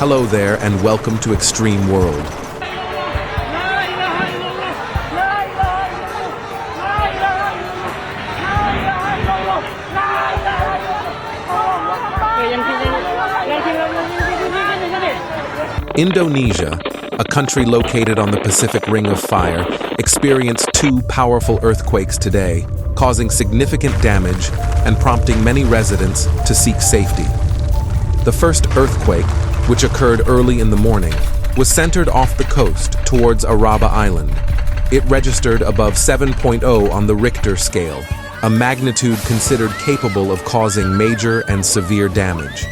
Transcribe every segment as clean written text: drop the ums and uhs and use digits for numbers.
Hello there and welcome to Extreme World. Indonesia, a country located on the Pacific Ring of Fire, experienced two powerful earthquakes today, causing significant damage and prompting many residents to seek safety. The first earthquake, which occurred early in the morning, was centered off the coast towards Araba Island. It registered above 7.0 on the Richter scale, a magnitude considered capable of causing major and severe damage.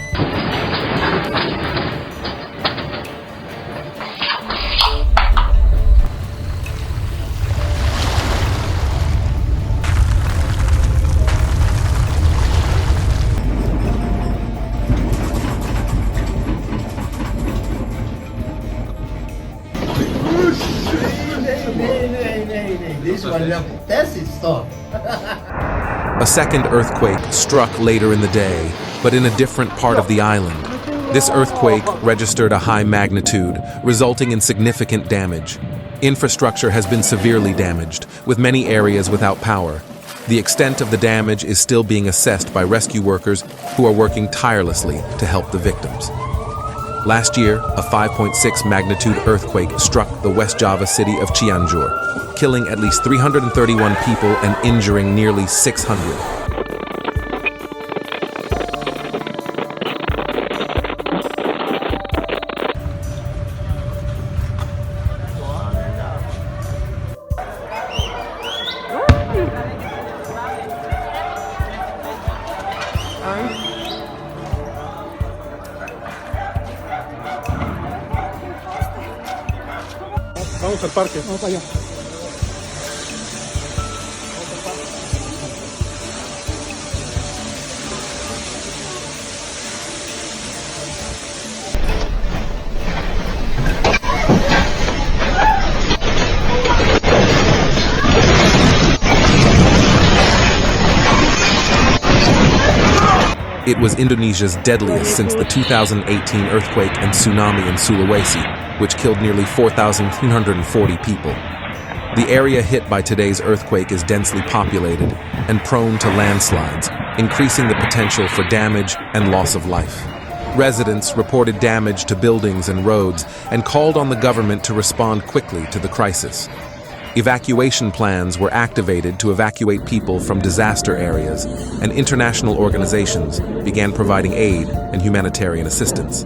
This one, that's it, stop. A second earthquake struck later in the day, but in a different part of the island. This earthquake registered a high magnitude, resulting in significant damage. Infrastructure has been severely damaged, with many areas without power. The extent of the damage is still being assessed by rescue workers who are working tirelessly to help the victims. Last year, a 5.6 magnitude earthquake struck the West Java city of Cianjur, killing at least 331 people and injuring nearly 600. Vamos al parque. Vamos para allá. It was Indonesia's deadliest since the 2018 earthquake and tsunami in Sulawesi, which killed nearly 4,340 people. The area hit by today's earthquake is densely populated and prone to landslides, increasing the potential for damage and loss of life. Residents reported damage to buildings and roads and called on the government to respond quickly to the crisis. Evacuation plans were activated to evacuate people from disaster areas, and international organizations began providing aid and humanitarian assistance.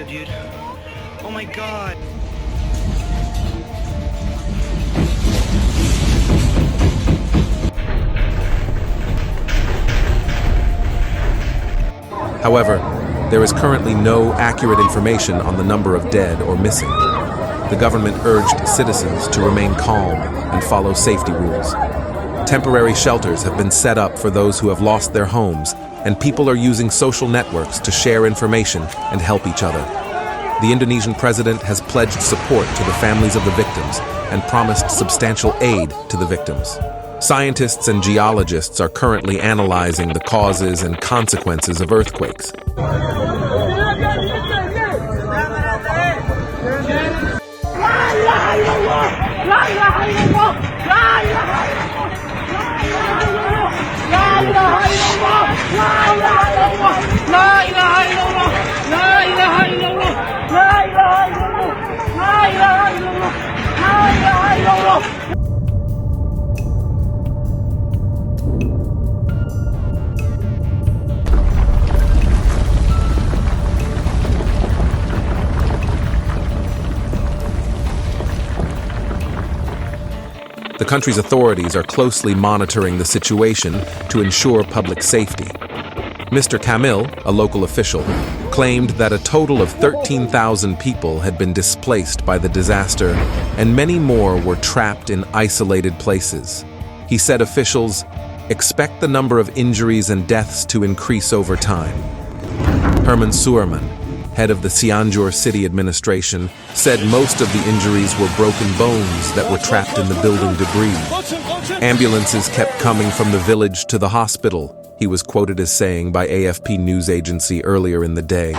Dude. Oh my god. However, there is currently no accurate information on the number of dead or missing. The government urged citizens to remain calm and follow safety rules. Temporary shelters have been set up for those who have lost their homes, and people are using social networks to share information and help each other. The Indonesian president has pledged support to the families of the victims and promised substantial aid to the victims. Scientists and geologists are currently analyzing the causes and consequences of earthquakes. The country's authorities are closely monitoring the situation to ensure public safety. Mr. Kamil, a local official, claimed that a total of 13,000 people had been displaced by the disaster and many more were trapped in isolated places. He said officials expect the number of injuries and deaths to increase over time. Herman Suerman, head of the Cianjur City Administration, said most of the injuries were broken bones that were trapped in the building debris. Ambulances kept coming from the village to the hospital, he was quoted as saying by AFP news agency earlier in the day.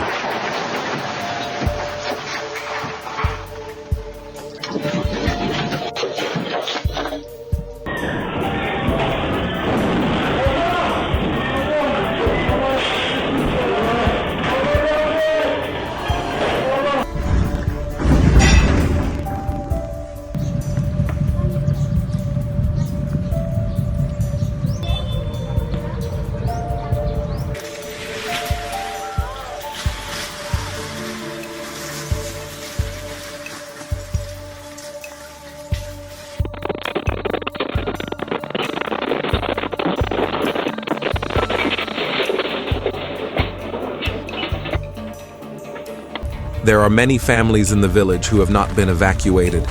There are many families in the village who have not been evacuated.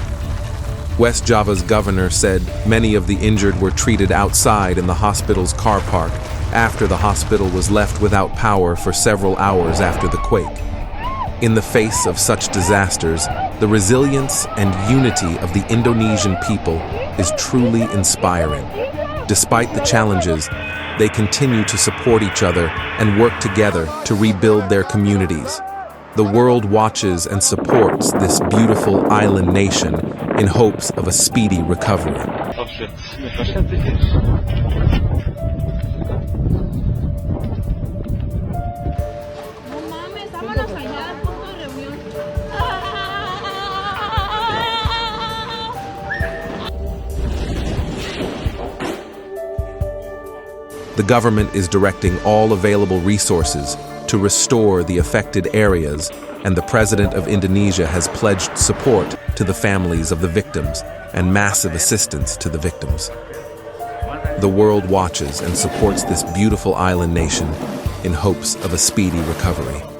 West Java's governor said many of the injured were treated outside in the hospital's car park after the hospital was left without power for several hours after the quake. In the face of such disasters, the resilience and unity of the Indonesian people is truly inspiring. Despite the challenges, they continue to support each other and work together to rebuild their communities. The world watches and supports this beautiful island nation in hopes of a speedy recovery. The government is directing all available resources to restore the affected areas, and the President of Indonesia has pledged support to the families of the victims and massive assistance to the victims. The world watches and supports this beautiful island nation in hopes of a speedy recovery.